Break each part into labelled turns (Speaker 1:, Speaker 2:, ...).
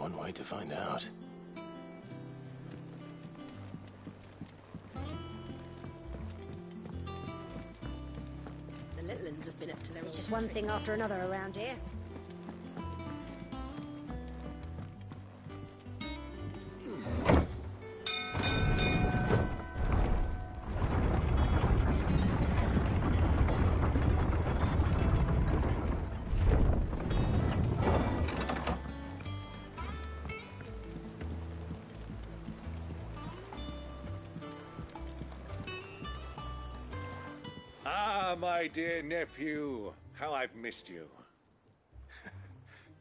Speaker 1: one way to find out.
Speaker 2: The Littlands have been up to their
Speaker 3: It's just one thing after another around here.
Speaker 4: Ah, my dear nephew, how I've missed you.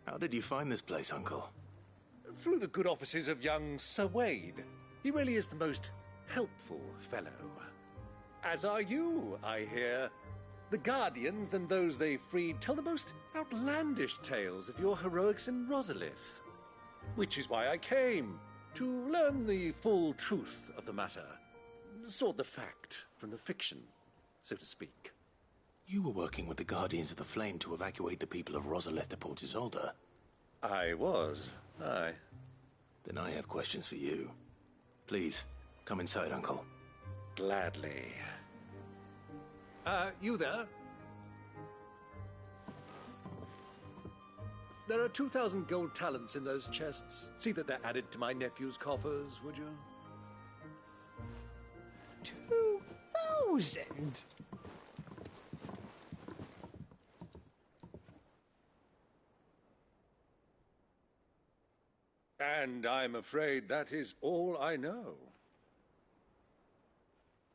Speaker 1: How did you find this place, Uncle?
Speaker 4: Through the good offices of young Sir Wade. He really is the most helpful fellow. As are you, I hear. The Guardians and those they freed tell the most outlandish tales of your heroics in Rosalith. Which is why I came, to learn the full truth of the matter. Sort the fact from the fiction, so to speak.
Speaker 1: You were working with the Guardians of the Flame to evacuate the people of Rosalith to Port Isolde.
Speaker 4: I was, aye.
Speaker 1: Then I have questions for you. Please, come inside, Uncle.
Speaker 4: Gladly. You there? There are 2,000 gold talents in those chests. See that they're added to my nephew's coffers, would you?
Speaker 2: 2,000?
Speaker 4: And I'm afraid that is all I know.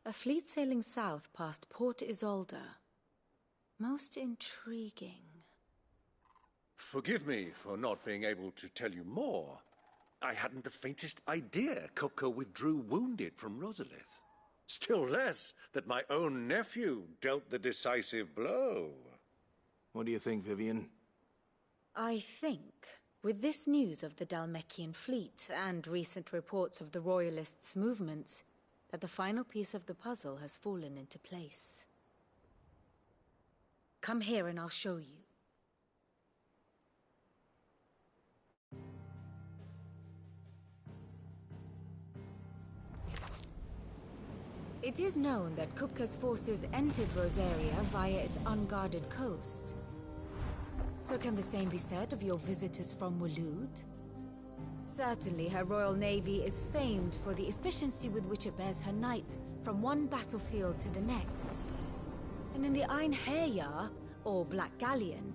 Speaker 5: A fleet sailing south past Port Isolde. Most intriguing.
Speaker 4: Forgive me for not being able to tell you more. I hadn't the faintest idea Kupka withdrew wounded from Rosalith. Still less that my own nephew dealt the decisive blow.
Speaker 1: What do you think, Vivian?
Speaker 5: I think, with this news of the Dalmekian fleet and recent reports of the Royalists' movements, that the final piece of the puzzle has fallen into place. Come here and I'll show you. It is known that Kupka's forces entered Rosaria via its unguarded coast. So can the same be said of your visitors from Waloed? Certainly her Royal Navy is famed for the efficiency with which it bears her knights from one battlefield to the next. And in the Einherjar, or Black Galleon,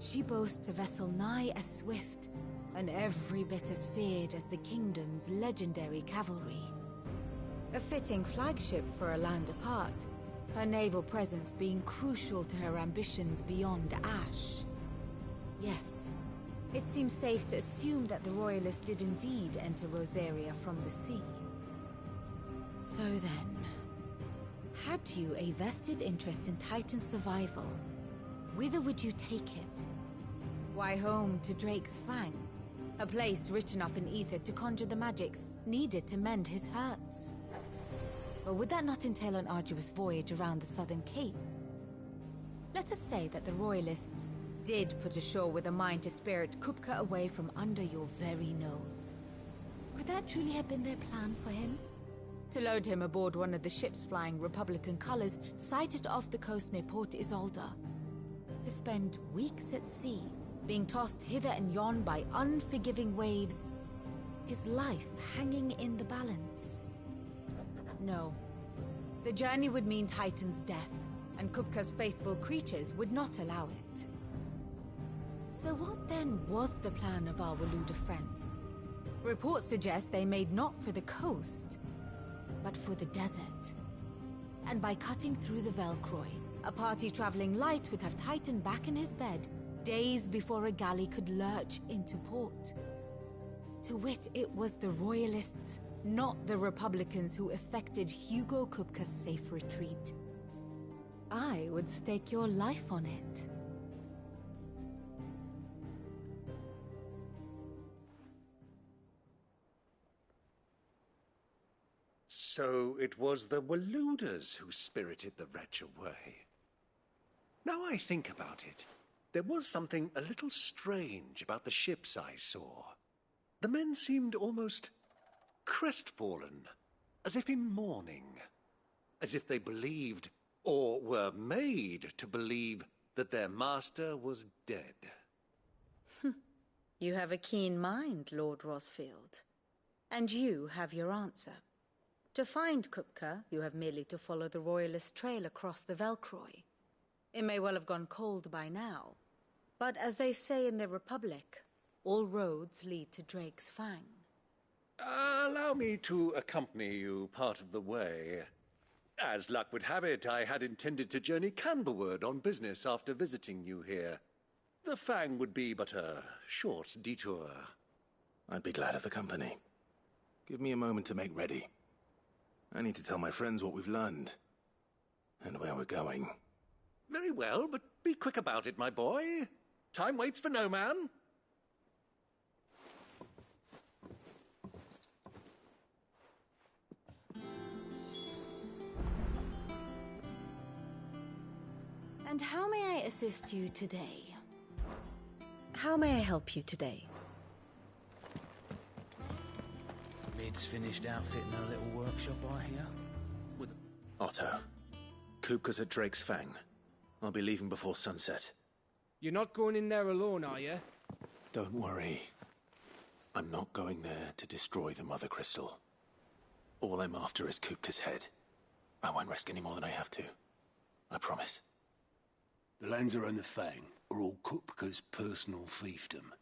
Speaker 5: she boasts a vessel nigh as swift and every bit as feared as the kingdom's legendary cavalry. A fitting flagship for a land apart, her naval presence being crucial to her ambitions beyond Ash. Yes, it seems safe to assume that the Royalists did indeed enter Rosaria from the sea. So then, had you a vested interest in Titan's survival, whither would you take him? Why, home to Drake's Fang, a place rich enough in ether to conjure the magics needed to mend his hurts. Or would that not entail an arduous voyage around the southern cape? Let us say that the Royalists did put ashore with a mind to spirit Kupka away from under your very nose. Could that truly have been their plan for him? To load him aboard one of the ships flying Republican colors sighted off the coast near Port Isolde. To spend weeks at sea, being tossed hither and yon by unforgiving waves, his life hanging in the balance. No. The journey would mean Titan's death, and Kupka's faithful creatures would not allow it. So what then was the plan of our Waloed friends? Reports suggest they made not for the coast, but for the desert. And by cutting through the Velcroy, a party traveling light would have Titan back in his bed days before a galley could lurch into port. To wit, it was the Royalists, not the Republicans, who effected Hugo Kupka's safe retreat. I would stake your life on it.
Speaker 4: So it was the Waloeders who spirited the wretch away. Now I think about it, there was something a little strange about the ships I saw. the men seemed almost crestfallen, as if in mourning, as if they believed, or were made to believe, that their master was dead.
Speaker 5: You have a keen mind, Lord Rosfield. And you have your answer. To find Kupka, you have merely to follow the Royalist trail across the Velcroy. It may well have gone cold by now, but as they say in the Republic, all roads lead to Drake's Fang.
Speaker 4: Allow me to accompany you part of the way. As luck would have it, I had intended to journey Canberward on business after visiting you here. The Fang would be but a short detour.
Speaker 1: I'd be glad of the company. Give me a moment to make ready. I need to tell my friends what we've learned. And where we're going.
Speaker 4: Very well, but be quick about it, my boy. Time waits for no man.
Speaker 5: And how may I assist you today? How may I help you today?
Speaker 6: Mid's finished outfitting a little workshop, I hear.
Speaker 1: Otto. Kupka's at Drake's Fang. I'll be leaving before sunset.
Speaker 7: You're not going in there alone, are you?
Speaker 1: Don't worry. I'm not going there to destroy the Mother Crystal. All I'm after is Kupka's head. I won't risk any more than I have to. I promise.
Speaker 8: The Lanza and the Fang are all Kupka's personal fiefdom.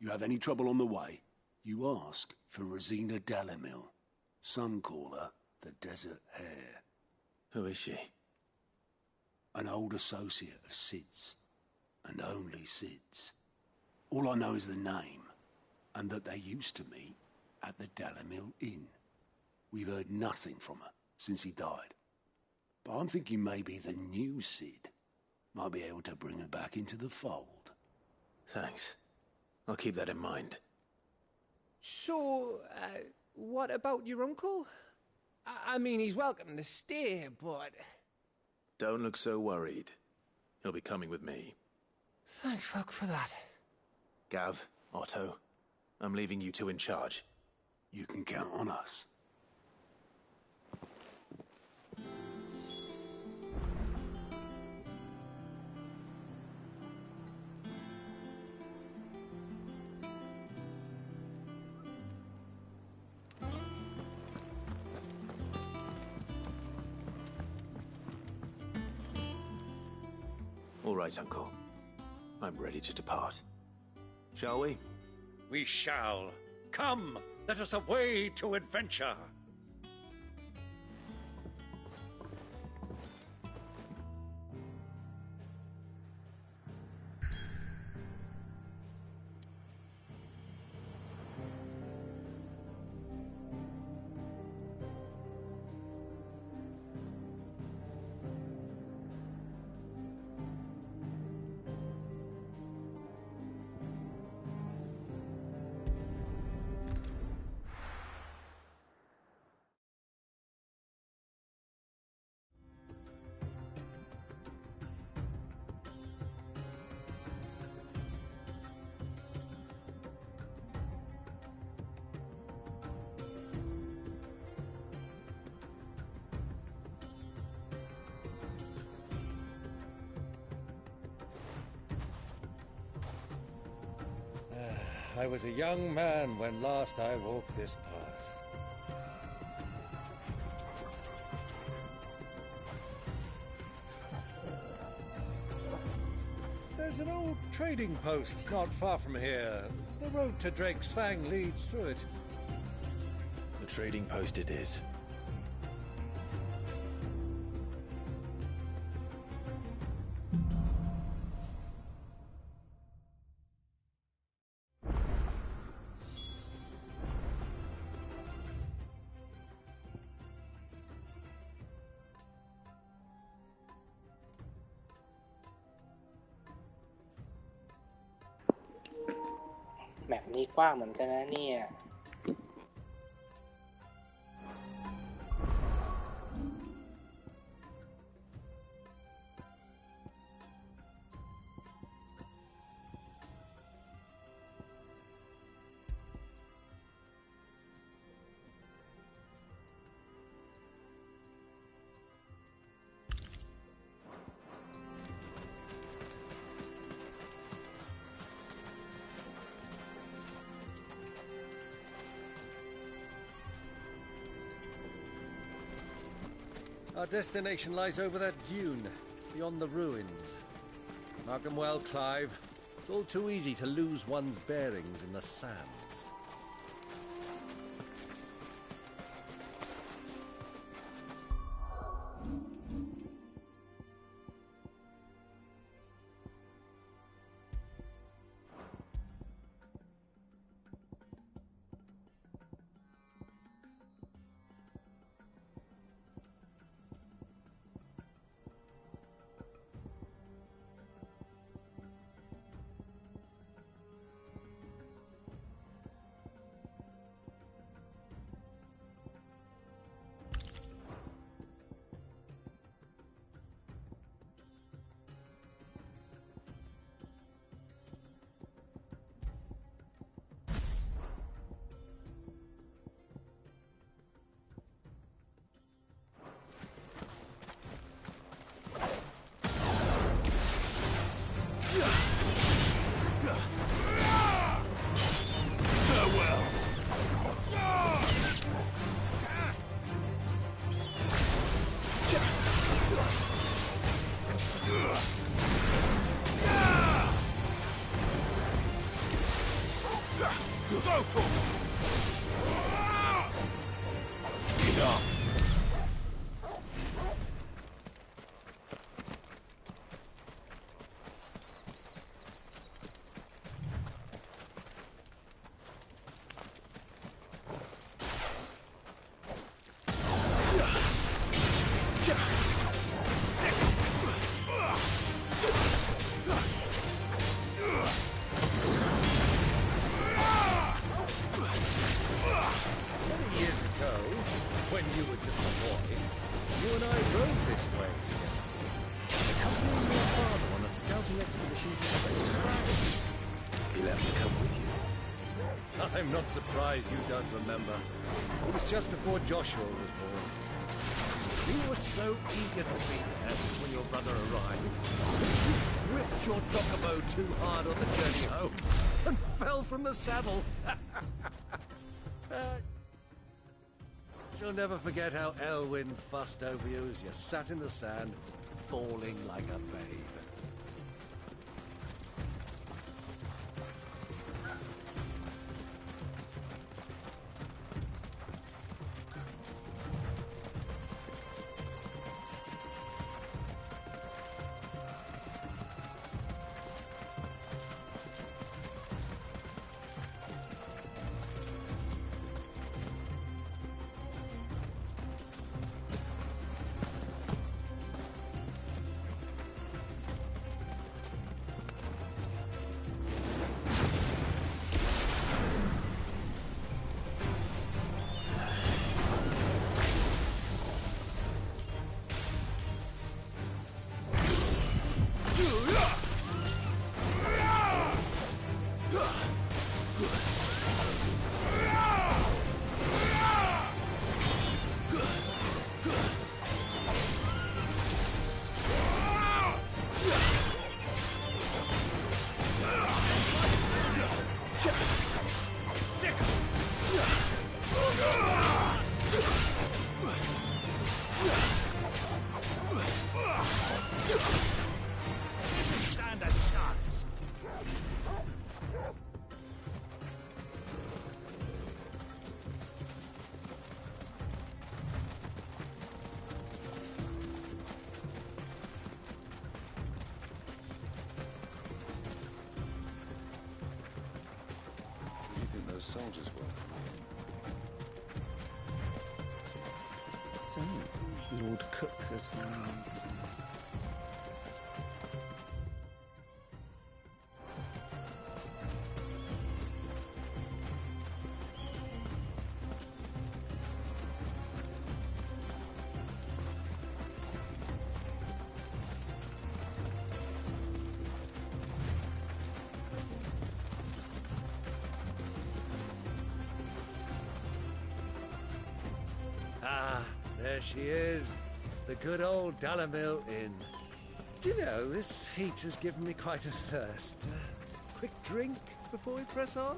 Speaker 8: You have any trouble on the way, you ask for Rosina Dalamil. Some call her the Desert Hare.
Speaker 1: Who is she?
Speaker 8: An old associate of Sid's, and only Sid's. All I know is the name, and that they used to meet at the Dalamil Inn. We've heard nothing from her since he died. But I'm thinking maybe the new Sid might be able to bring her back into the fold.
Speaker 1: Thanks. I'll keep that in mind.
Speaker 7: So, what about your uncle? I mean, he's welcome to stay, but...
Speaker 1: Don't look so worried. He'll be coming with me.
Speaker 7: Thank fuck for that.
Speaker 1: Gav, Otto, I'm leaving you two in charge.
Speaker 8: You can count on us.
Speaker 1: All right, Uncle. I'm ready to depart. Shall we?
Speaker 4: We shall. Come, let us away to adventure. I was a young man when last I walked this path. There's an old trading post not far from here. The road to Drake's Fang leads through it.
Speaker 1: The trading post it is.
Speaker 9: แมปนี้กว้างเหมือนกันนะเนี่ย
Speaker 4: Our destination lies over that dune, beyond the ruins. Mark 'em well, Clive. It's all too easy to lose one's bearings in the sands. I'm not surprised you don't remember. It was just before Joshua was born. You were so eager to be there when your brother arrived. You whipped your chocobo too hard on the journey home and fell from the saddle. She'll never forget how Elwyn fussed over you as you sat in the sand, bawling like a babe. Soldiers were.
Speaker 7: So, Lord Cook has found his name.
Speaker 4: There she is, the good old Dalamil Inn. Do you know, this heat has given me quite a thirst. Quick drink before we press on?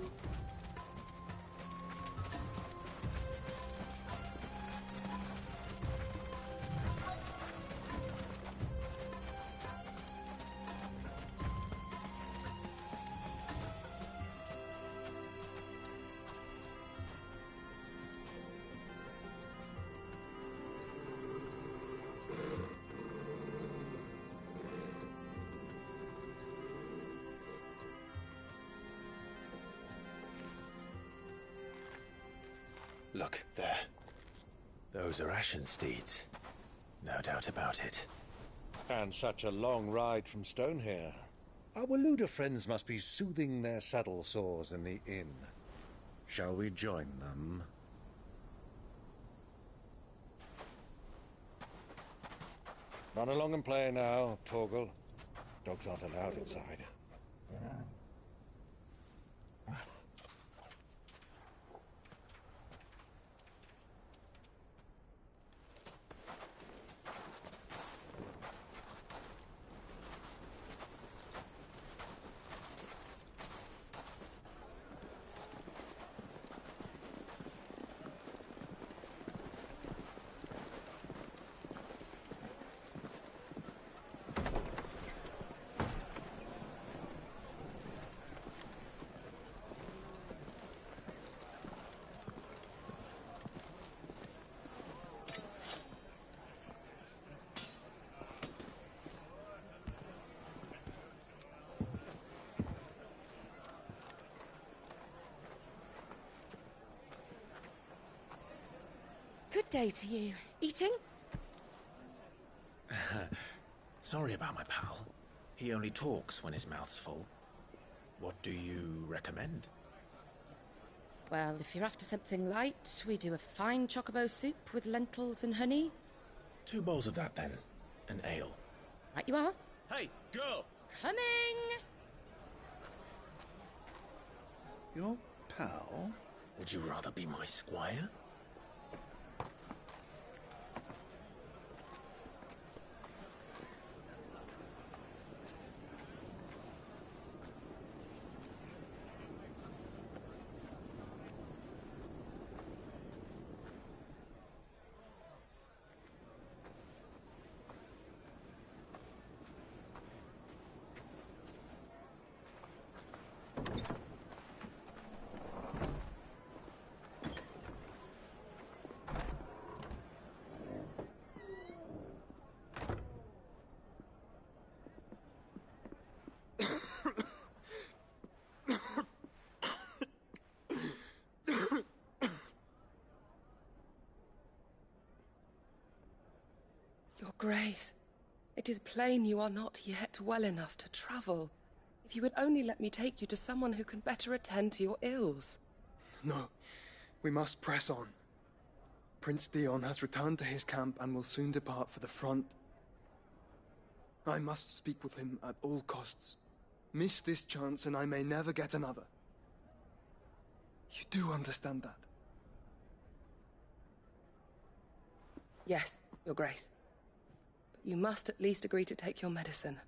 Speaker 1: Look, there. Those are ashen steeds. No doubt about it.
Speaker 4: And such a long ride from Stonehair. Our Waluda friends must be soothing their saddle sores in the inn. Shall we join them? Run along and play now, Torgal. Dogs aren't allowed inside.
Speaker 3: Good day to you. Eating?
Speaker 1: Sorry about my pal. He only talks when his mouth's full. What do you recommend?
Speaker 3: Well, if you're after something light, we do a fine chocobo soup with lentils and honey.
Speaker 1: 2 bowls of that, then. An ale.
Speaker 3: Right you are.
Speaker 1: Hey, girl!
Speaker 3: Coming!
Speaker 8: Your pal?
Speaker 1: Would you rather be my squire?
Speaker 10: Your Grace, it is plain you are not yet well enough to travel. If you would only let me take you to someone who can better attend to your ills.
Speaker 11: No, we must press on. Prince Dion has returned to his camp and will soon depart for the front. I must speak with him at all costs. Miss this chance and I may never get another. You do understand that?
Speaker 10: Yes, Your Grace. But you must at least agree to take your medicine.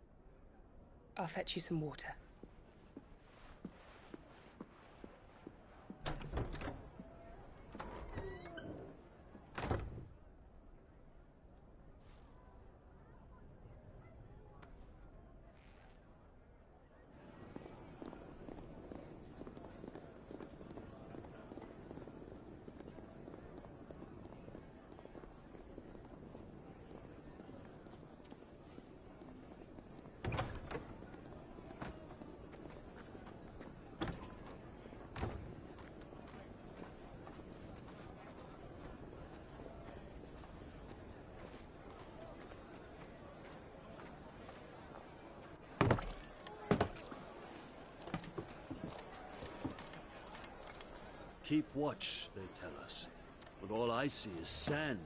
Speaker 10: I'll fetch you some water.
Speaker 8: Keep watch, they tell us. But all I see is sand.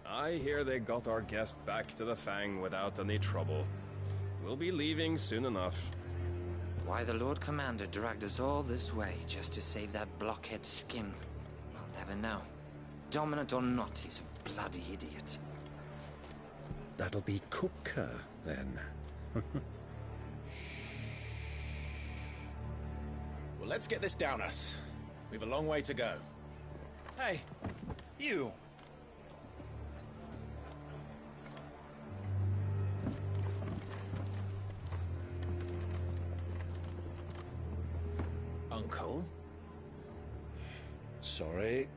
Speaker 12: I hear they got our guest back to the Fang without any trouble. We'll be leaving soon enough.
Speaker 6: Why the Lord Commander dragged us all this way just to save that blockhead's skin, I'll never know. Dominant or not, he's a bloody idiot.
Speaker 4: That'll be Cooker, then.
Speaker 1: Well, let's get this down us. We've a long way to go.
Speaker 6: Hey, you!
Speaker 1: Uncle?
Speaker 4: Sorry.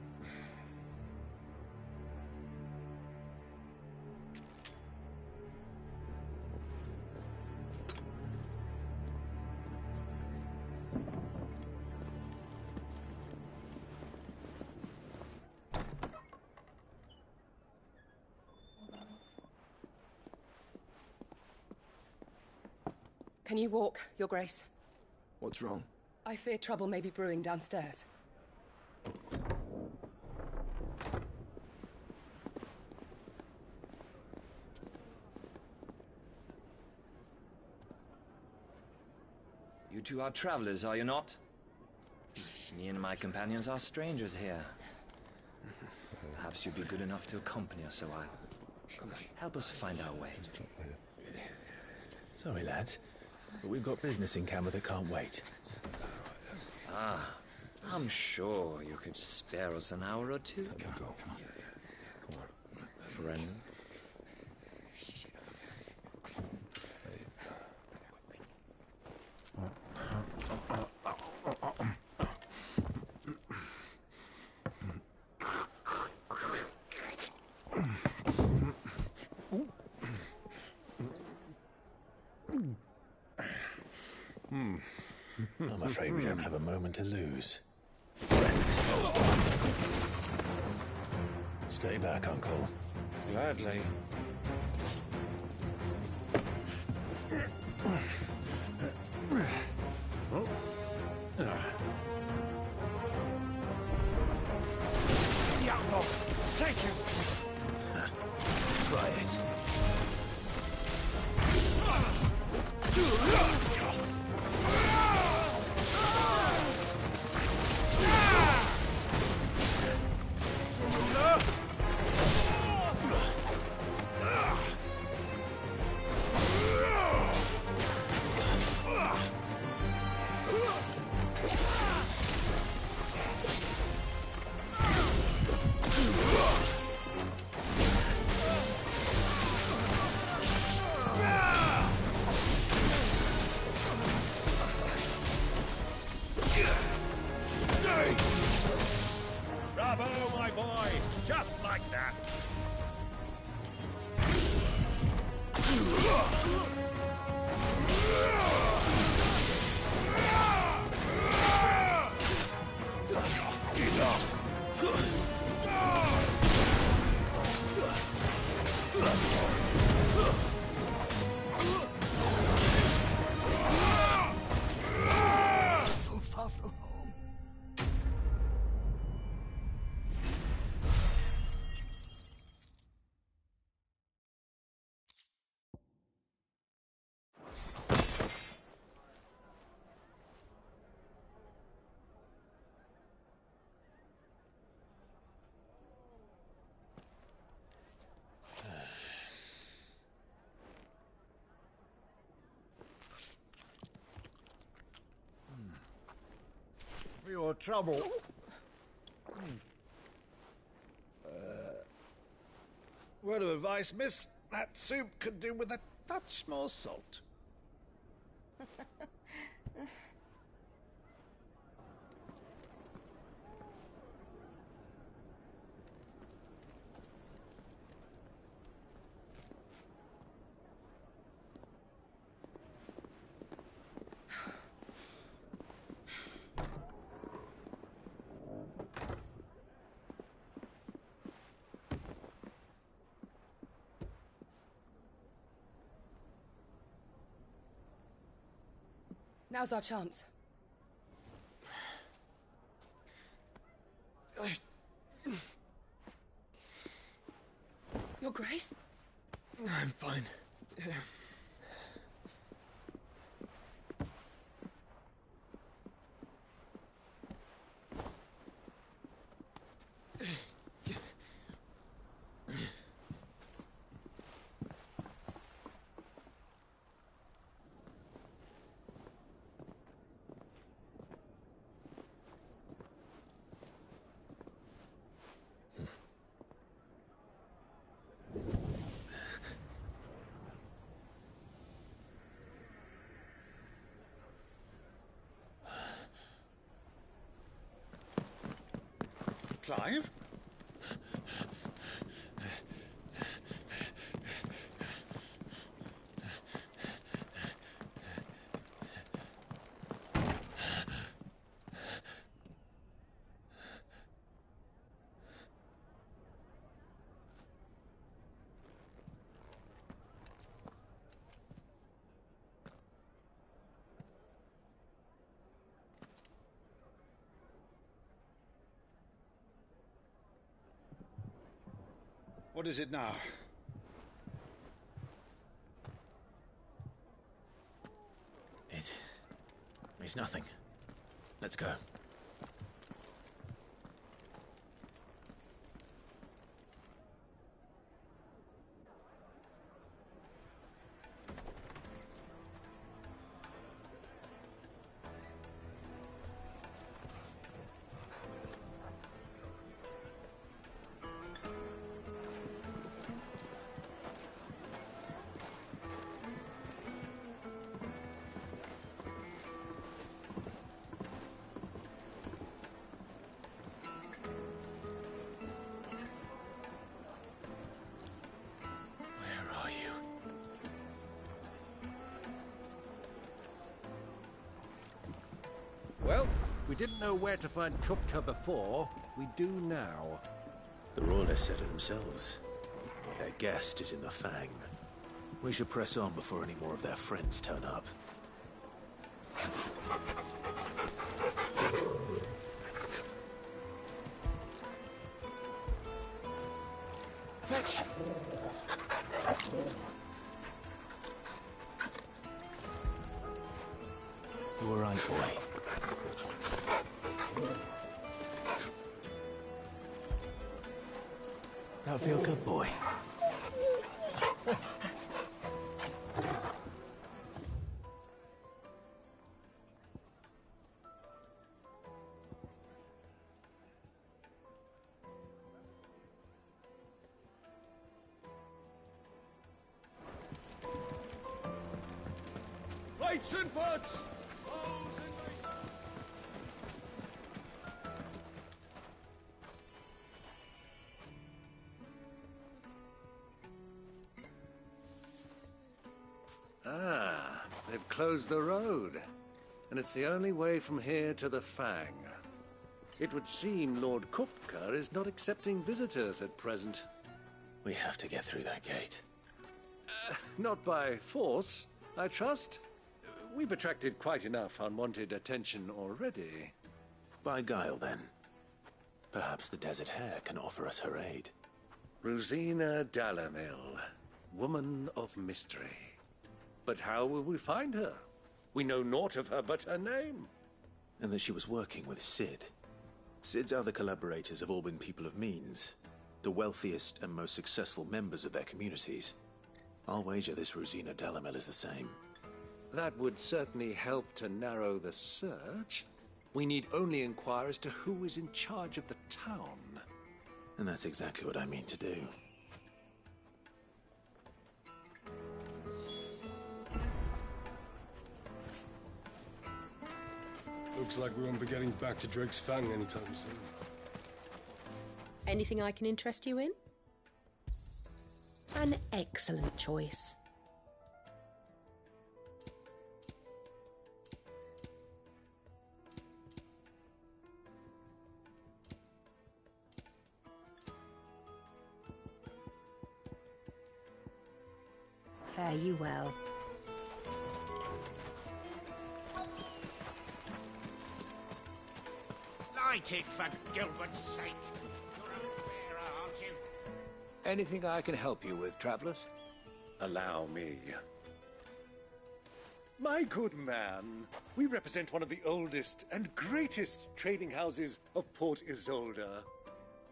Speaker 10: Can you walk, Your Grace?
Speaker 11: What's wrong?
Speaker 10: I fear trouble may be brewing downstairs.
Speaker 6: You two are travelers, are you not? Me and my companions are strangers here. Perhaps you'd be good enough to accompany us a while. Help us find our way.
Speaker 1: Sorry, lads, but we've got business in camera that can't wait.
Speaker 6: Ah, I'm sure you could spare us an hour or two. Friend.
Speaker 1: I'm afraid we don't have a moment to lose. Friend. Stay back, Uncle.
Speaker 4: Gladly. Take him!
Speaker 1: Try it.
Speaker 4: Bravo, my boy! Just like that!
Speaker 8: So far from home.
Speaker 4: For your trouble. Word of advice, miss. That soup could do with a touch more salt.
Speaker 10: Now's our chance. Your Grace?
Speaker 11: I'm fine.
Speaker 4: Clive?
Speaker 13: What is it now?
Speaker 1: It's nothing. Let's go.
Speaker 4: Well, we didn't know where to find Kupka before. We do now.
Speaker 1: The Royalists said it themselves. Their guest is in the Fang. We should press on before any more of their friends turn up.
Speaker 4: Fetch!
Speaker 1: You all right, boy? That feel good, boy?
Speaker 4: Lights and butts! Ah, they've closed the road. And it's the only way from here to the Fang. It would seem Lord Kupka is not accepting visitors at present.
Speaker 1: We have to get through that gate.
Speaker 4: Not by force, I trust. We've attracted quite enough unwanted attention already.
Speaker 1: By guile, then. Perhaps the Desert Hare can offer us her aid.
Speaker 4: Rosina Dalamil, woman of mystery. But how will we find her? We know naught of her but her name.
Speaker 1: And that she was working with Sid. Sid's other collaborators have all been people of means, the wealthiest and most successful members of their communities. I'll wager this Rosina Dalamil is the same.
Speaker 4: That would certainly help to narrow the search. We need only inquire as to who is in charge of the town.
Speaker 1: And that's exactly what I mean to do.
Speaker 14: Looks like we won't be getting back to Drake's Fang anytime soon.
Speaker 2: Anything I can interest you in? An excellent choice. Fare you well.
Speaker 8: Light it, for Gilbert's sake. You're a bearer, aren't you?
Speaker 4: Anything I can help you with, travelers? Allow me. My good man, we represent one of the oldest and greatest trading houses of Port Isolde.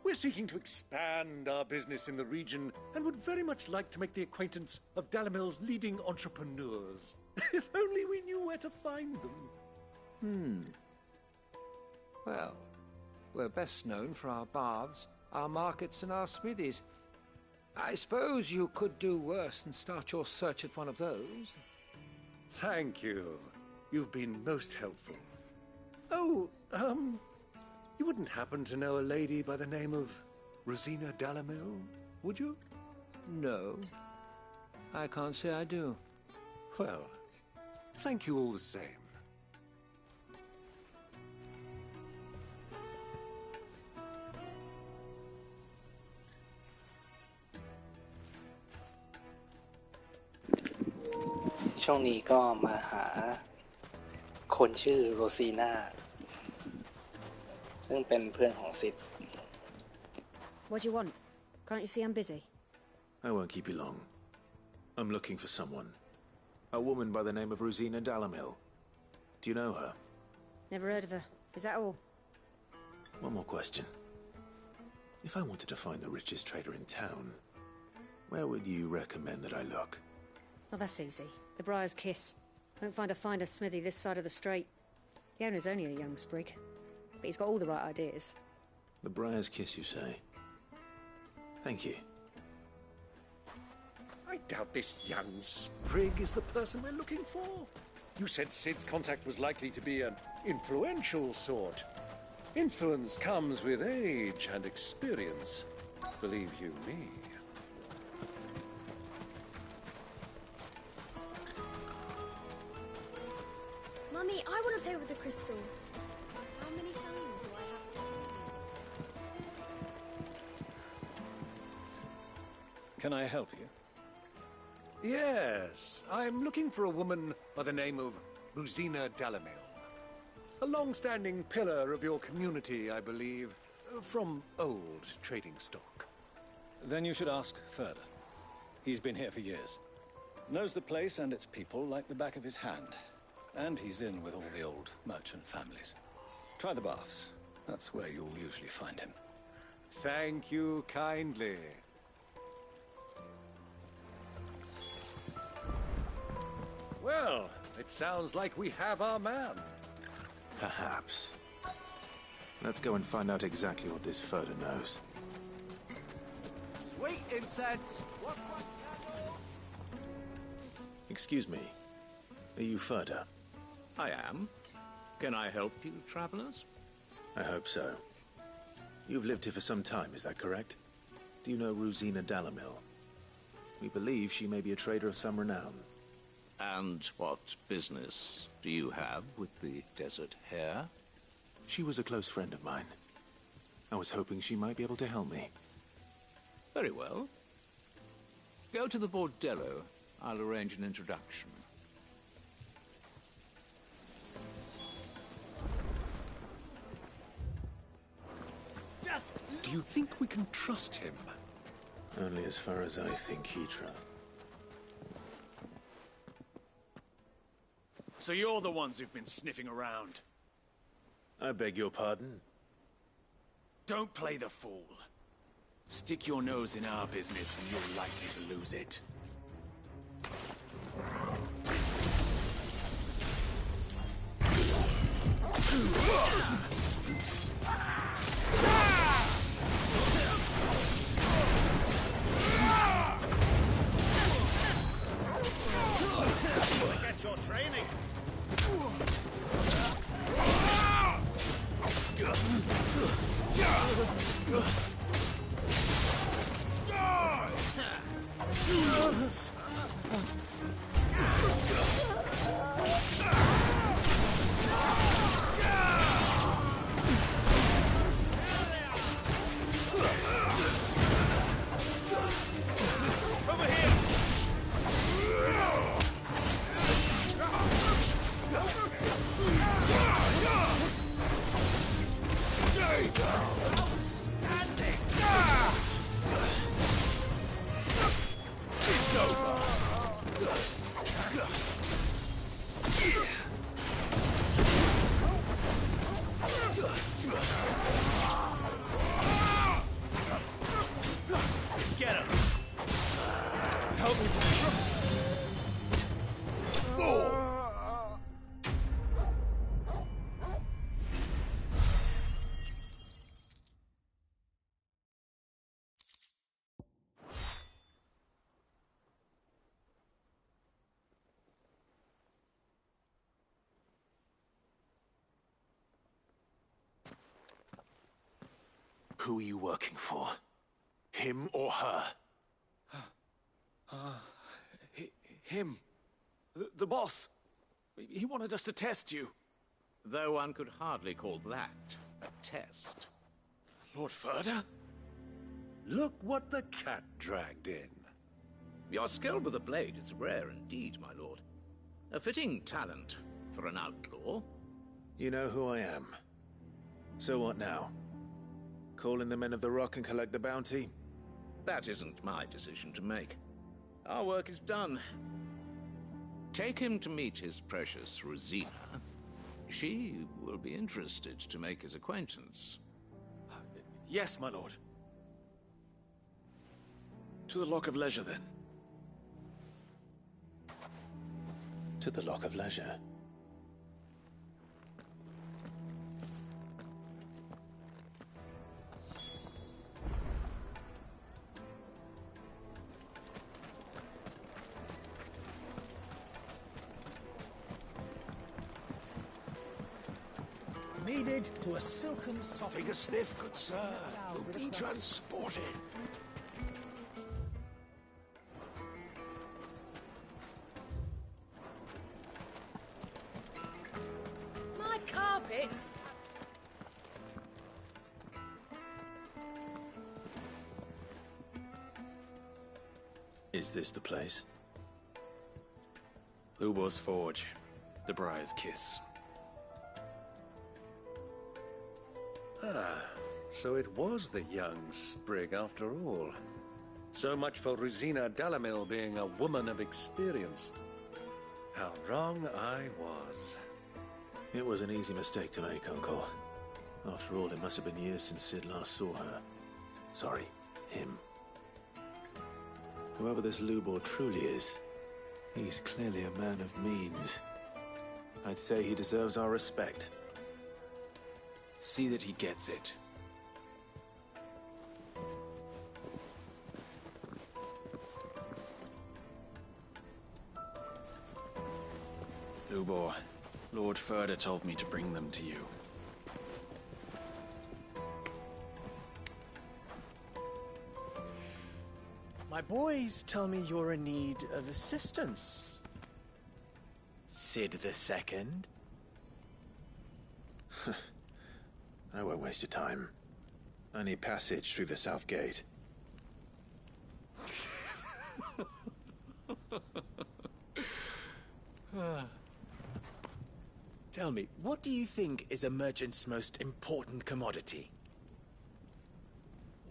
Speaker 4: We're seeking to expand our business in the region and would very much like to make the acquaintance of Dalamil's leading entrepreneurs. If only we knew where to find them.
Speaker 15: Well, we're best known for our baths, our markets, and our smithies. I suppose you could do worse than start your search at one of those.
Speaker 4: Thank you. You've been most helpful. Oh, you wouldn't happen to know a lady by the name of Rosina Dalamil, would you?
Speaker 15: No. I can't say I do.
Speaker 4: Well, thank you all the same.
Speaker 9: ช่วงนี้ก็มาหาคนชื่อโรซีนาซึ่งเป็นเพื่อนของซิด
Speaker 2: What do you want? Can't you see I'm busy?
Speaker 1: I won't keep you long. I'm looking for someone. A woman by the name of Rosina Dalamil. Do you know her?
Speaker 2: Never heard of her. Is that all?
Speaker 1: One more question. If I wanted to find the richest trader in town, where would you recommend that I look?
Speaker 2: Oh, that's easy. The Briar's Kiss. Won't find a finer smithy this side of the strait. The owner's only a young sprig, but he's got all the right ideas.
Speaker 1: The Briar's Kiss, you say? Thank you.
Speaker 4: I doubt this young sprig is the person we're looking for. You said Sid's contact was likely to be an influential sort. Influence comes with age and experience. Believe you me.
Speaker 13: Mummy, I want to play with the crystal. How many times do I have to tell you?
Speaker 16: Can I help you?
Speaker 4: Yes, I'm looking for a woman by the name of Rosina Dalamil. A long-standing pillar of your community, I believe, from old trading stock.
Speaker 16: Then you should ask further. He's been here for years. Knows the place and its people like the back of his hand. And he's in with all the old merchant families. Try the baths. That's where you'll usually find him.
Speaker 4: Thank you kindly. Well, it sounds like we have our man.
Speaker 1: Perhaps. Let's go and find out exactly what this Furder knows.
Speaker 17: Sweet incense!
Speaker 1: Excuse me. Are you Furder?
Speaker 17: I am. Can I help you, travelers?
Speaker 1: I hope so. You've lived here for some time, is that correct? Do you know Rosina Dalamil? We believe she may be a trader of some renown.
Speaker 17: And what business do you have with the desert hare?
Speaker 1: She was a close friend of mine. I was hoping she might be able to help me.
Speaker 17: Very well. Go to the bordello. I'll arrange an introduction.
Speaker 4: Do you think we can trust him?
Speaker 1: Only as far as I think he trusts.
Speaker 18: So you're the ones who've been sniffing around?
Speaker 1: I beg your pardon?
Speaker 18: Don't play the fool. Stick your nose in our business and you're likely to lose it.
Speaker 17: Get your training!
Speaker 1: Who are you working for? Him or her?
Speaker 18: Him. The boss. He wanted us to test you.
Speaker 17: Though one could hardly call that a test.
Speaker 18: Lord Furder?
Speaker 4: Look what the cat dragged in.
Speaker 17: Your skill with the blade is rare indeed, my lord. A fitting talent for an outlaw.
Speaker 1: You know who I am. So what now? Call in the Men of the Rock and collect the bounty?
Speaker 17: that isn't my decision to make. Our work is done. Take him to meet his precious Rosina. She will be interested to make his acquaintance.
Speaker 18: Yes, my lord. To the Lock of Leisure, then.
Speaker 1: To the Lock of Leisure.
Speaker 18: Needed to a silken soft...
Speaker 8: Take a sniff, good sir. You'll be transported.
Speaker 10: My carpet!
Speaker 1: Is this the place?
Speaker 18: Lubor's Forge. The Briar's Kiss.
Speaker 4: Ah, so it was the young sprig after all. So much for Rosina Dalamil being a woman of experience. How wrong I was.
Speaker 1: It was an easy mistake to make, Uncle. After all, it must have been years since Sid last saw her. Sorry, him. Whoever this Lubor truly is, he's clearly a man of means. I'd say he deserves our respect.
Speaker 18: See that he gets it. Lubor, Lord Furder told me to bring them to you.
Speaker 19: My boys tell me you're in need of assistance. Sid the Second?
Speaker 1: I won't waste your time. I need passage through the south gate.
Speaker 19: Tell me, what do you think is a merchant's most important commodity?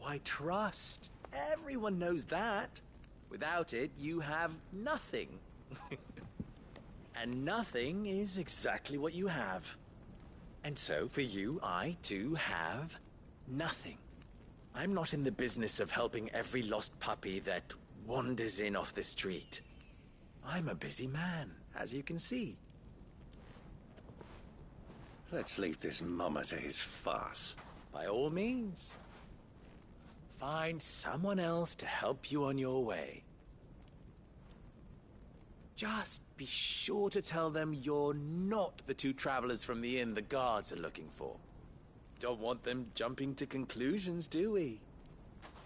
Speaker 19: Why, trust. Everyone knows that. Without it, you have nothing. And nothing is exactly what you have. And so, for you, I, too, have nothing. I'm not in the business of helping every lost puppy that wanders in off the street. I'm a busy man, as you can see.
Speaker 4: Let's leave this mummer to his farce.
Speaker 19: By all means. Find someone else to help you on your way. Just be sure to tell them you're not the two travelers from the inn the guards are looking for. Don't want them jumping to conclusions, do we?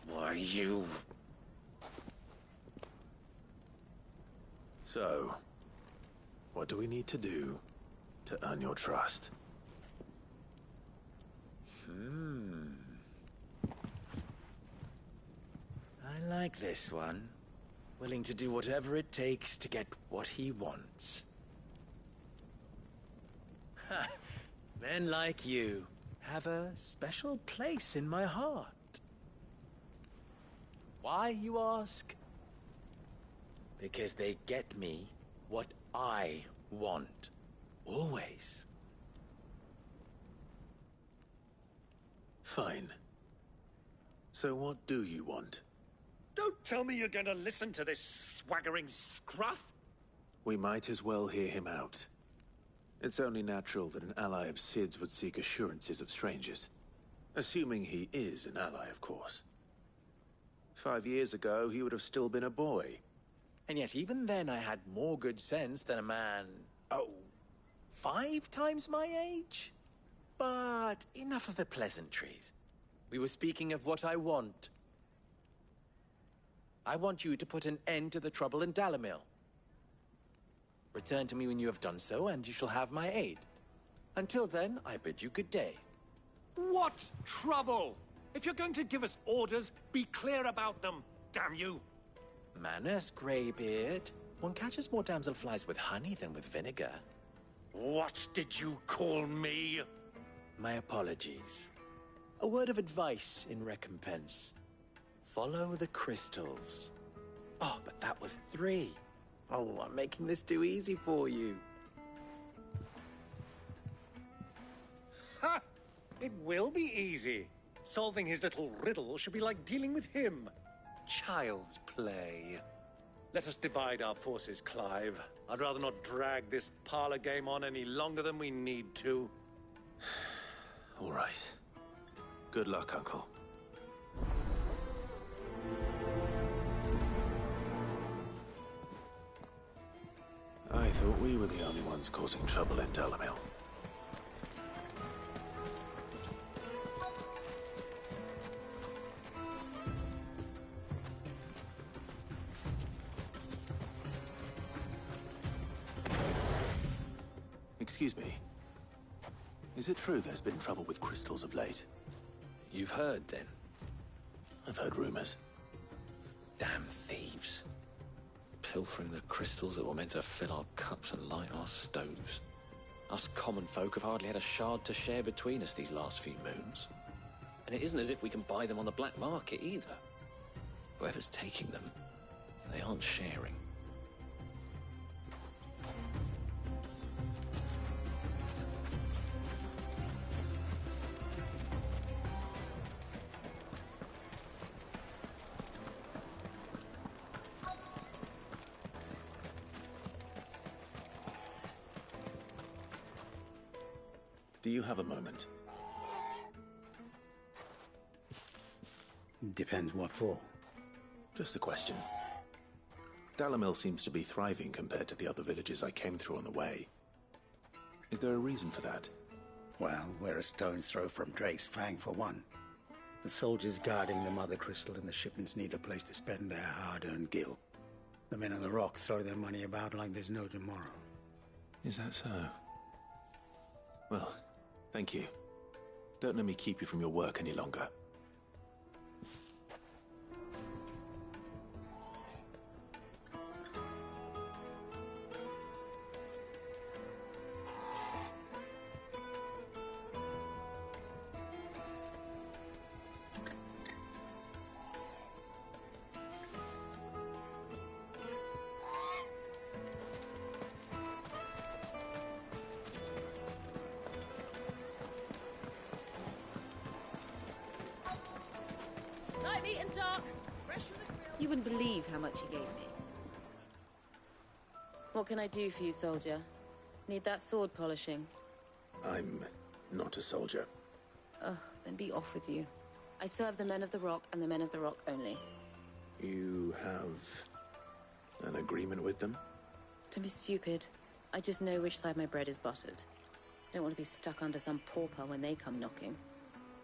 Speaker 4: Why, you...
Speaker 1: So, what do we need to do to earn your trust?
Speaker 19: I like this one. Willing to do whatever it takes to get what he wants. Ha! Men like you have a special place in my heart. Why, you ask? Because they get me what I want. Always.
Speaker 1: Fine. So what do you want?
Speaker 4: Don't tell me you're going to listen to this swaggering scruff!
Speaker 1: We might as well hear him out. It's only natural that an ally of Sid's would seek assurances of strangers. Assuming he is an ally, of course. 5 years ago, he would have still been a boy.
Speaker 19: And yet even then I had more good sense than a man, 5 times my age? But enough of the pleasantries. We were speaking of what I want. I want you to put an end to the trouble in Dalamil. Return to me when you have done so, and you shall have my aid. Until then, I bid you good day.
Speaker 15: What trouble? If you're going to give us orders, be clear about them, damn you!
Speaker 19: Manners, Greybeard. One catches more damselflies with honey than with vinegar.
Speaker 15: What did you call me?
Speaker 19: My apologies. A word of advice in recompense. Follow the crystals. Oh, but that was 3. Oh, I'm making this too easy for you.
Speaker 4: Ha! It will be easy. Solving his little riddle should be like dealing with him. Child's play. Let us divide our forces, Clive. I'd rather not drag this parlor game on any longer than we need to.
Speaker 1: All right. Good luck, Uncle. I thought we were the only ones causing trouble in Dalamil. Excuse me. Is it true there's been trouble with crystals of late?
Speaker 20: You've heard, then?
Speaker 1: I've heard rumors.
Speaker 20: Damn thieves. Pilfering the crystals that were meant to fill our cups and light our stoves. Us common folk have hardly had a shard to share between us these last few moons. And it isn't as if we can buy them on the black market either. Whoever's taking them, they aren't sharing.
Speaker 1: Do you have a moment?
Speaker 8: Depends what for.
Speaker 1: Just a question. Dalamil seems to be thriving compared to the other villages I came through on the way. Is there a reason for that?
Speaker 8: Well, we're a stone's throw from Drake's Fang, for one. The soldiers guarding the Mother Crystal and the shipments need a place to spend their hard-earned gil. The men of the Rock throw their money about like there's no tomorrow.
Speaker 1: Is that so? Well, thank you. Don't let me keep you from your work any longer.
Speaker 3: Night meat and dark. Fresh from the grill. You wouldn't believe how much he gave me. What can I do for you, soldier? Need that sword polishing?
Speaker 1: I'm not a soldier.
Speaker 3: Ugh, then be off with you. I serve the men of the Rock and the men of the Rock only.
Speaker 1: You have an agreement with them?
Speaker 3: Don't be stupid. I just know which side my bread is buttered. Don't want to be stuck under some pauper when they come knocking.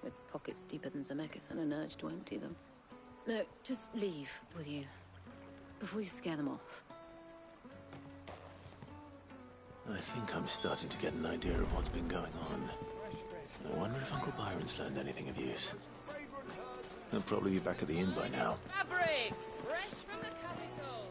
Speaker 3: With pockets deeper than Zemeckis and an urge to empty them. No, just leave, will you? Before you scare them off.
Speaker 1: I think I'm starting to get an idea of what's been going on. I wonder if Uncle Byron's learned anything of use. He'll probably be back at the inn by now.
Speaker 10: Fabrics, fresh from the capital.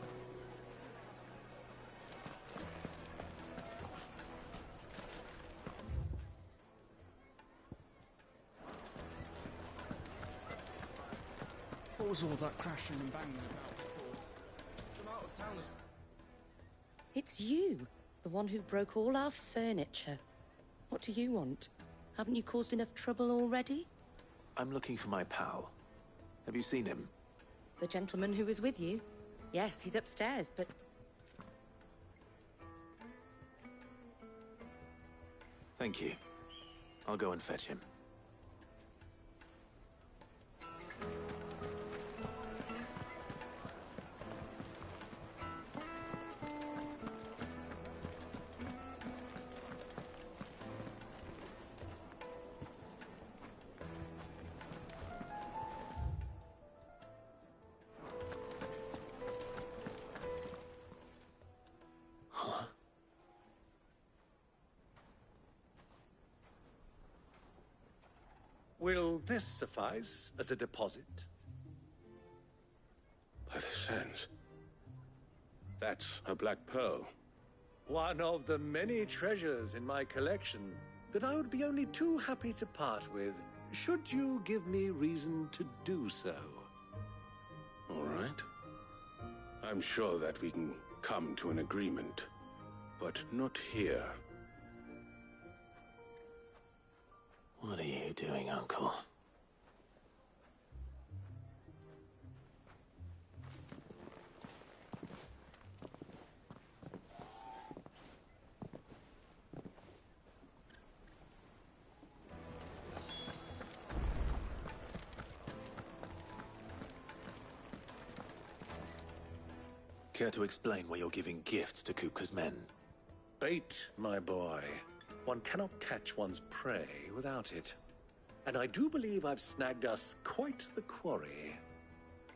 Speaker 21: What was all that crashing and banging about before? Some out-of-towners.
Speaker 3: It's you, the one who broke all our furniture. What do you want? Haven't you caused enough trouble already?
Speaker 1: I'm looking for my pal. Have you seen him?
Speaker 3: The gentleman who was with you? Yes, he's upstairs, but...
Speaker 1: Thank you. I'll go and fetch him.
Speaker 4: Will this suffice as a deposit?
Speaker 14: By the sands. That's a black pearl.
Speaker 4: One of the many treasures in my collection that I would be only too happy to part with, should you give me reason to do so.
Speaker 14: All right. I'm sure that we can come to an agreement, but not here.
Speaker 1: What are you doing, Uncle? Care to explain why you're giving gifts to Kupka's men?
Speaker 4: Bait, my boy. One cannot catch one's prey without it. And I do believe I've snagged us quite the quarry.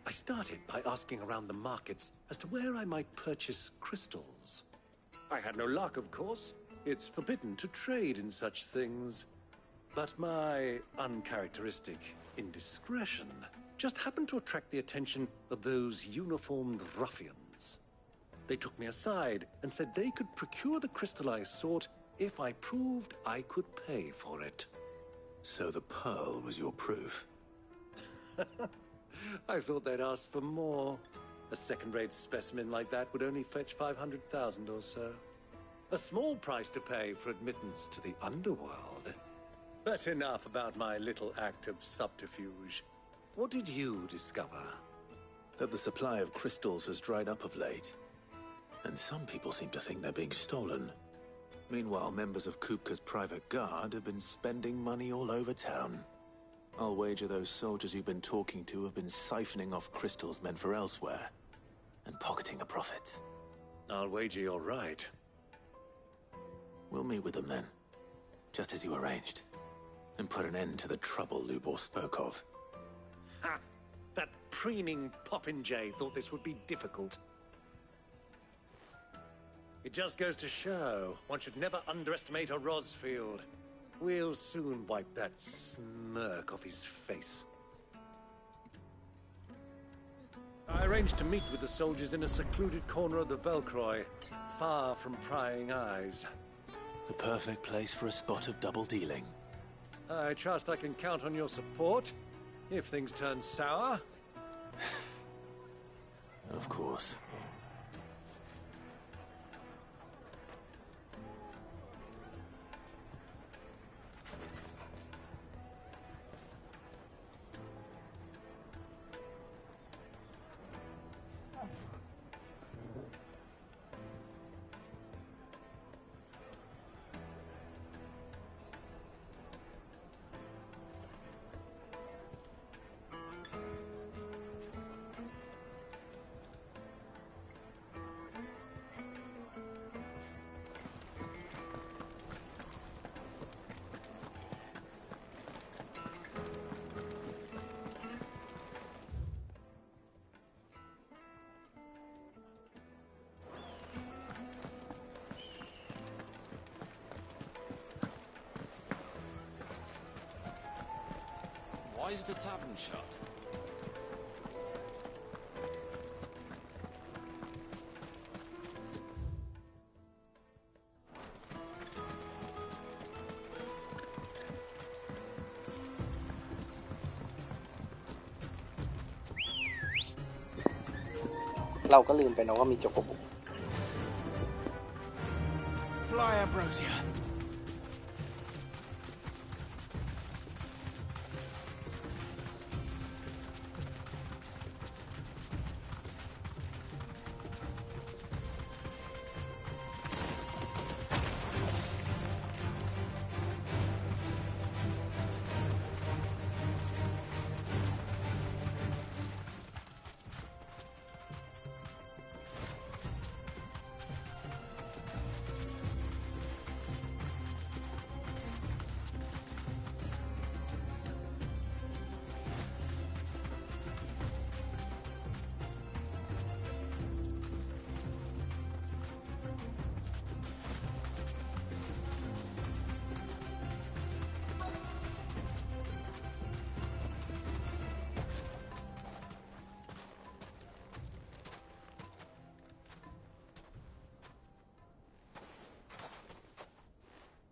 Speaker 4: I started by asking around the markets as to where I might purchase crystals. I had no luck, of course. It's forbidden to trade in such things. But my uncharacteristic indiscretion just happened to attract the attention of those uniformed ruffians. They took me aside and said they could procure the crystal I sought if I proved I could pay for it.
Speaker 1: So the pearl was your proof?
Speaker 4: I thought they'd asked for more. A second-rate specimen like that would only fetch 500,000 or so. A small price to pay for admittance to the underworld. But enough about my little act of subterfuge. What did you discover?
Speaker 1: That the supply of crystals has dried up of late. And some people seem to think they're being stolen. Meanwhile, members of Kupka's private guard have been spending money all over town. I'll wager those soldiers you've been talking to have been siphoning off crystals meant for elsewhere, and pocketing the profits.
Speaker 4: I'll wager you're right.
Speaker 1: We'll meet with them then, just as you arranged, and put an end to the trouble Lubor spoke of.
Speaker 4: Ha! That preening popinjay thought this would be difficult. It just goes to show one should never underestimate a Rosfield. We'll soon wipe that smirk off his face. I arranged to meet with the soldiers in a secluded corner of the Velcroy, far from prying eyes.
Speaker 1: The perfect place for a spot of double dealing.
Speaker 4: I trust I can count on your support, if things turn sour.
Speaker 1: Of course.
Speaker 20: Why is the tavern shut?
Speaker 9: เราก็ลืมไปนะว่ามีโจโกบุ
Speaker 19: Fly, Ambrosia.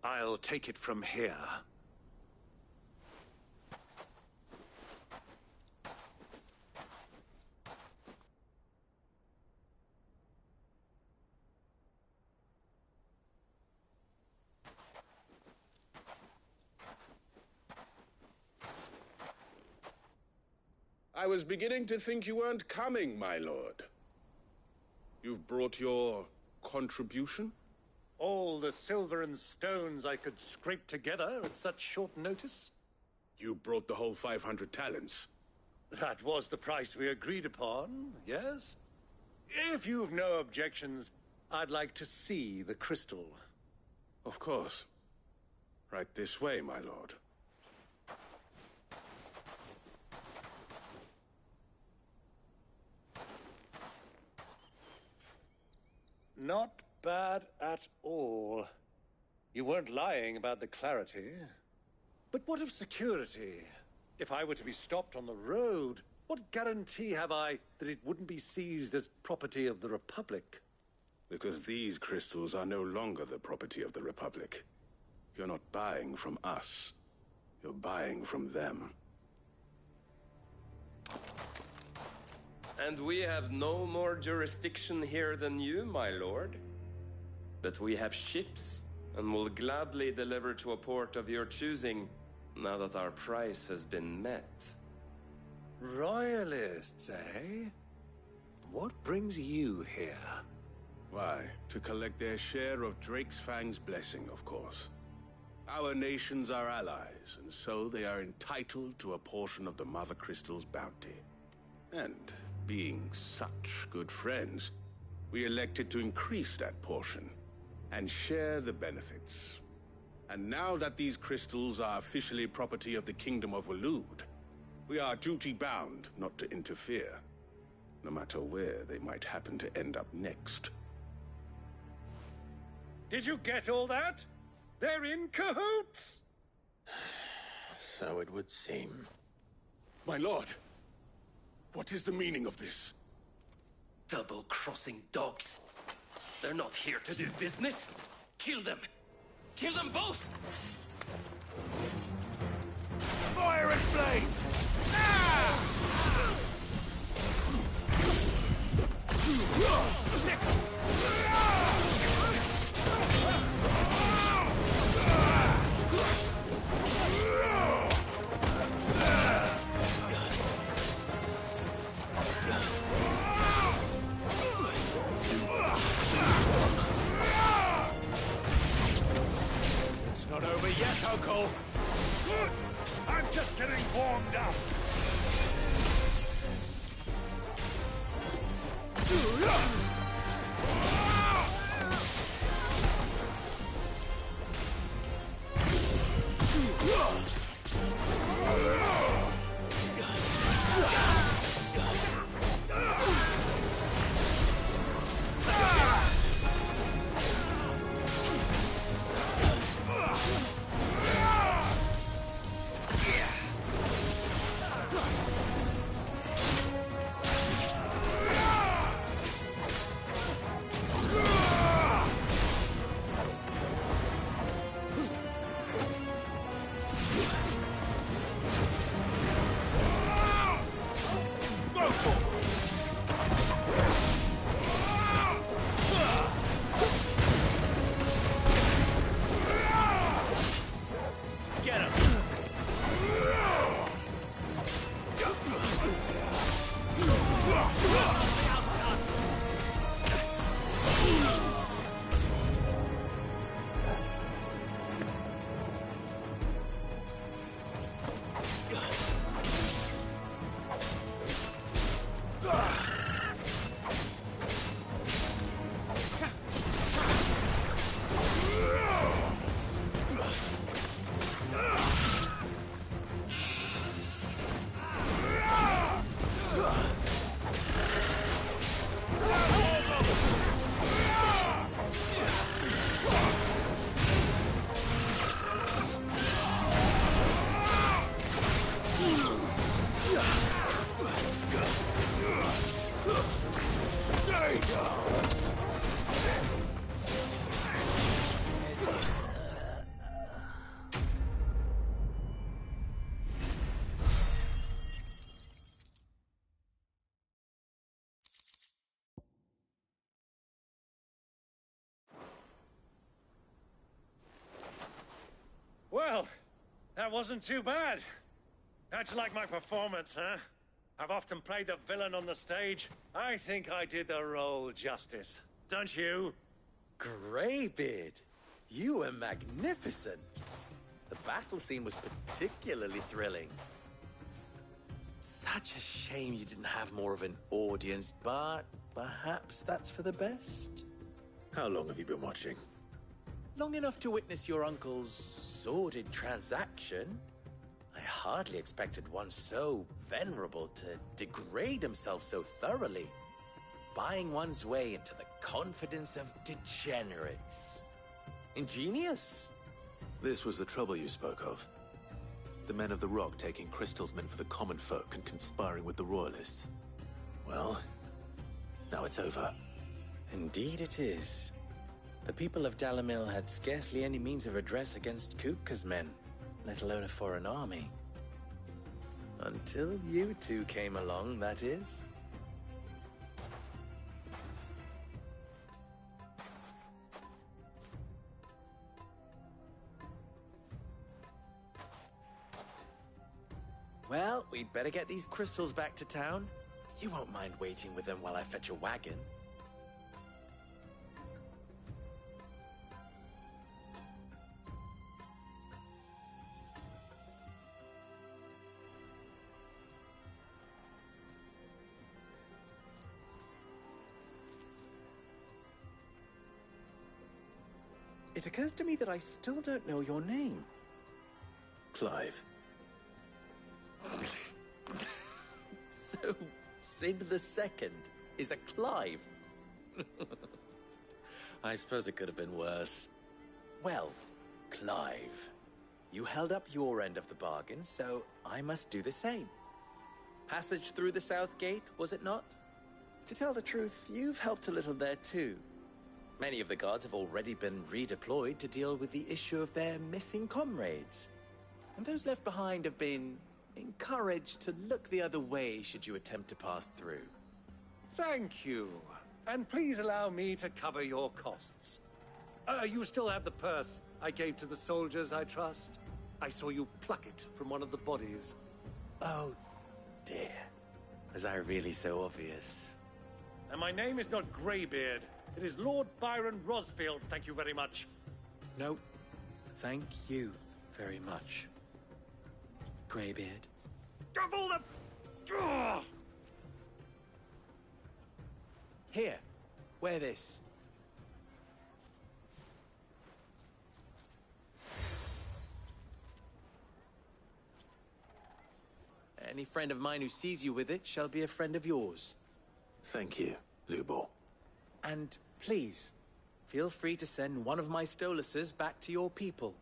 Speaker 4: I'll take it from here.
Speaker 14: I was beginning to think you weren't coming, my lord. You've brought your contribution?
Speaker 4: All the silver and stones I could scrape together at such short notice?
Speaker 14: You brought the whole 500 talents.
Speaker 4: That was the price we agreed upon, yes? If you've no objections, I'd like to see the crystal.
Speaker 14: Of course. Right this way, my lord.
Speaker 4: Not bad at all. You weren't lying about the clarity. But what of security? If I were to be stopped on the road, what guarantee have I that it wouldn't be seized as property of the Republic?
Speaker 14: Because these crystals are no longer the property of the Republic. You're not buying from us. You're buying from them.
Speaker 12: And we have no more jurisdiction here than you, my lord. But we have ships, and will gladly deliver to a port of your choosing, now that our price has been met.
Speaker 4: Royalists, eh? What brings you here?
Speaker 14: Why, to collect their share of Drake's Fang's blessing, of course. Our nations are allies, and so they are entitled to a portion of the Mother Crystal's bounty. And being such good friends, we elected to increase that portion and share the benefits. And now that these crystals are officially property of the Kingdom of Waloed, we are duty-bound not to interfere, no matter where they might happen to end up next.
Speaker 4: Did you get all that? They're in cahoots!
Speaker 1: So it would seem.
Speaker 14: My lord, what is the meaning of this?
Speaker 5: Double-crossing dogs. They're not here to do business. Kill them. Kill them both!
Speaker 18: Fire and flame! Ah!
Speaker 4: It's not over yet, Uncle. Good. I'm just getting warmed up. Well, that wasn't too bad. How'd you like my performance, huh? I've often played the villain on the stage. I think I did the role justice. Don't you?
Speaker 19: Greybeard, you were magnificent. The battle scene was particularly thrilling. Such a shame you didn't have more of an audience, but perhaps that's for the best.
Speaker 1: How long have you been watching?
Speaker 19: Long enough to witness your uncle's sordid transaction. I hardly expected one so venerable to degrade himself so thoroughly, buying one's way into the confidence of degenerates. Ingenious.
Speaker 1: This was the trouble you spoke of. The men of the Rock taking crystals meant for the common folk and conspiring with the Royalists. Well, now it's over.
Speaker 19: Indeed it is. The people of Dalamil had scarcely any means of redress against Kupka's men, let alone a foreign army. Until you two came along, that is. Well, we'd better get these crystals back to town. You won't mind waiting with them while I fetch a wagon. It occurs to me that I still don't know your name.
Speaker 1: Clive.
Speaker 19: So, Sid the Second is a Clive. I suppose it could have been worse. Well, Clive, you held up your end of the bargain, so I must do the same. Passage through the South Gate, was it not? To tell the truth, you've helped a little there too. Many of the guards have already been redeployed to deal with the issue of their missing comrades. And those left behind have been encouraged to look the other way should you attempt to pass through.
Speaker 4: Thank you. And please allow me to cover your costs. You still have the purse I gave to the soldiers, I trust? I saw you pluck it from one of the bodies.
Speaker 19: Oh, dear. Was I really so obvious?
Speaker 4: And my name is not Greybeard. It is Lord Byron Rosfield, thank you very much.
Speaker 19: No, thank you very much, Greybeard.
Speaker 4: Double the... Ugh!
Speaker 19: Here, wear this. Any friend of mine who sees you with it shall be a friend of yours.
Speaker 1: Thank you, Lubor.
Speaker 19: And please, feel free to send one of my Stoluses back to your people.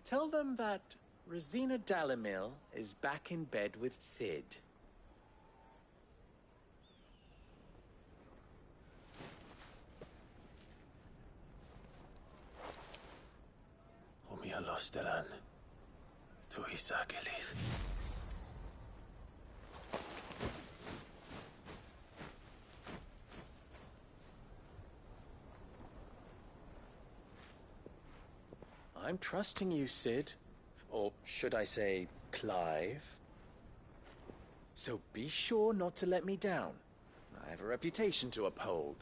Speaker 19: Tell them that Rosina Dalamil is back in bed with Sid.
Speaker 1: Omia Lostelan. Tu Isakelis.
Speaker 19: I'm trusting you, Sid. Or should I say, Clive. So be sure not to let me down. I have a reputation to uphold.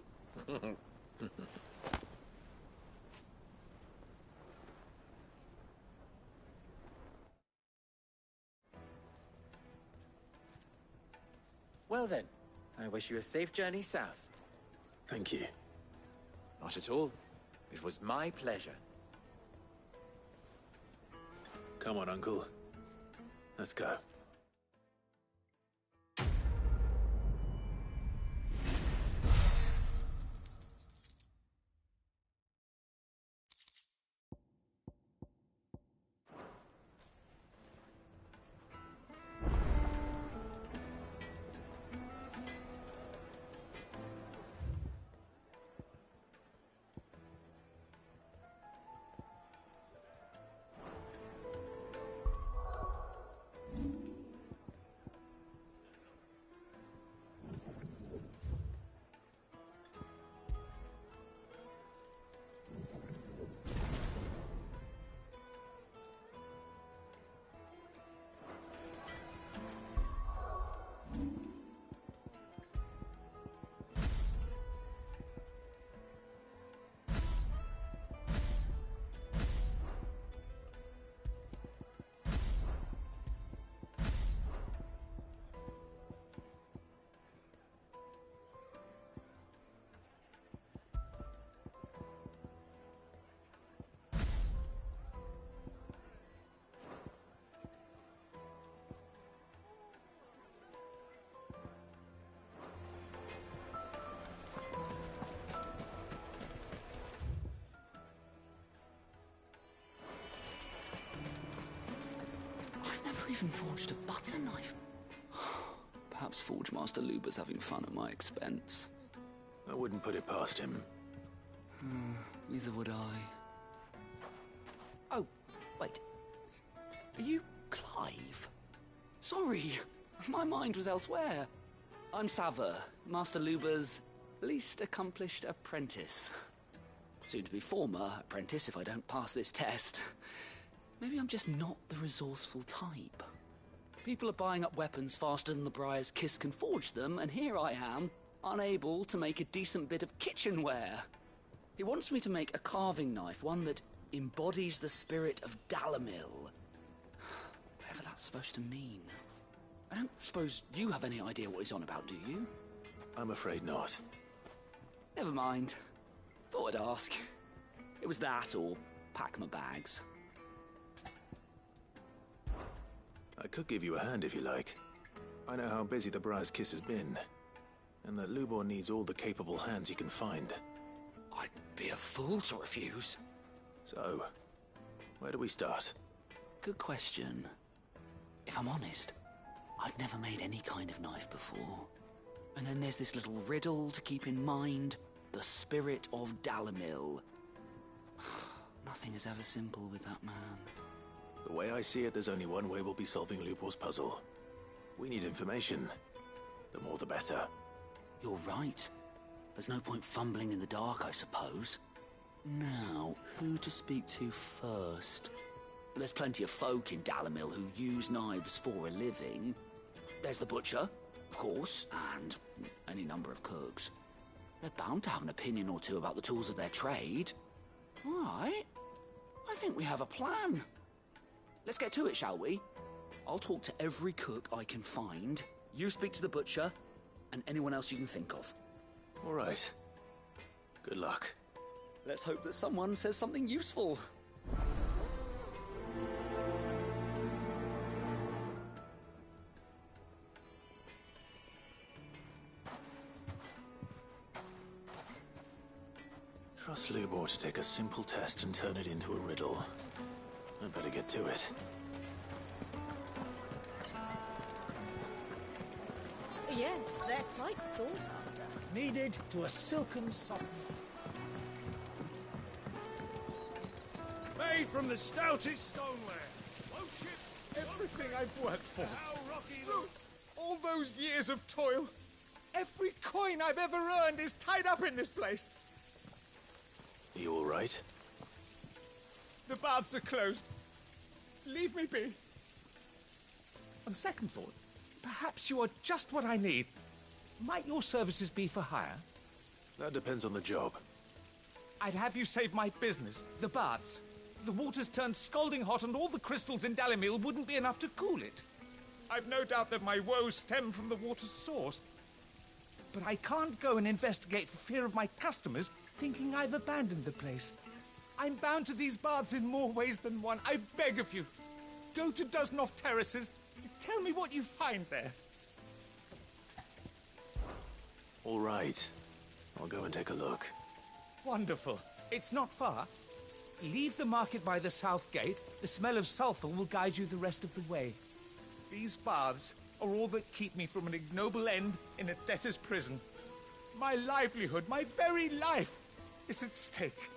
Speaker 19: Well then, I wish you a safe journey south.
Speaker 1: Thank you.
Speaker 19: Not at all. It was my pleasure.
Speaker 1: Come on, Uncle. Let's go.
Speaker 7: never even forged a butter knife. Perhaps Forge Master Luber's having fun at my expense.
Speaker 1: I wouldn't put it past him.
Speaker 7: Neither would I. Oh, wait. Are you Clive? Sorry, my mind was elsewhere. I'm Sava, Master Luber's least accomplished apprentice. Soon to be former apprentice if I don't pass this test. Maybe I'm just not the resourceful type. People are buying up weapons faster than the Briar's Kiss can forge them, and here I am, unable to make a decent bit of kitchenware. He wants me to make a carving knife, one that embodies the spirit of Dalamil. Whatever that's supposed to mean. I don't suppose you have any idea what he's on about, do you?
Speaker 1: I'm afraid not.
Speaker 7: Never mind. Thought I'd ask. It was that or pack my bags.
Speaker 1: I could give you a hand if you like. I know how busy the Briar's Kiss has been, and that Lubor needs all the capable hands he can find.
Speaker 7: I'd be a fool to refuse.
Speaker 1: So, where do we start?
Speaker 7: Good question. If I'm honest, I've never made any kind of knife before. And then there's this little riddle to keep in mind. The spirit of Dalamil. Nothing is ever simple with that man.
Speaker 1: The way I see it, there's only one way we'll be solving Lubor's puzzle. We need information. The more the better.
Speaker 7: You're right. There's no point fumbling in the dark, I suppose. Now, who to speak to first? There's plenty of folk in Dalamil who use knives for a living. There's the butcher, of course, and any number of cooks. They're bound to have an opinion or two about the tools of their trade. All right. I think we have a plan. Let's get to it, shall we? I'll talk to every cook I can find. You speak to the butcher, and anyone else you can think of.
Speaker 1: All right. Good luck.
Speaker 7: Let's hope that someone says something useful.
Speaker 1: Trust Lubor to take a simple test and turn it into a riddle. I'd better get to it.
Speaker 3: Yes, they're quite sought after.
Speaker 16: Kneaded to a silken softness.
Speaker 18: Made from the stoutest stoneware. Won't ship
Speaker 11: Everything I've worked for.
Speaker 18: how rocky
Speaker 11: Look, all those years of toil. Every coin I've ever earned is tied up in this place.
Speaker 1: You all right?
Speaker 11: The baths are closed. Leave me be.
Speaker 22: On second thought, perhaps you are just what I need. Might your services be for hire?
Speaker 1: That depends on the job.
Speaker 22: I'd have you save my business, the baths. The water's turned scalding hot and all the crystals in Dalamil wouldn't be enough to cool it.
Speaker 11: I've no doubt that my woes stem from the water's source.
Speaker 22: But I can't go and investigate for fear of my customers thinking I've abandoned the place. I'm bound to these baths in more ways than one. I beg of you, go to Dusnoff Terraces and tell me what you find there.
Speaker 1: All right. I'll go and take a look.
Speaker 22: Wonderful. It's not far. Leave the market by the south gate. The smell of sulphur will guide you the rest of the way.
Speaker 11: These baths are all that keep me from an ignoble end in a debtor's prison. My livelihood, my very life, is at stake.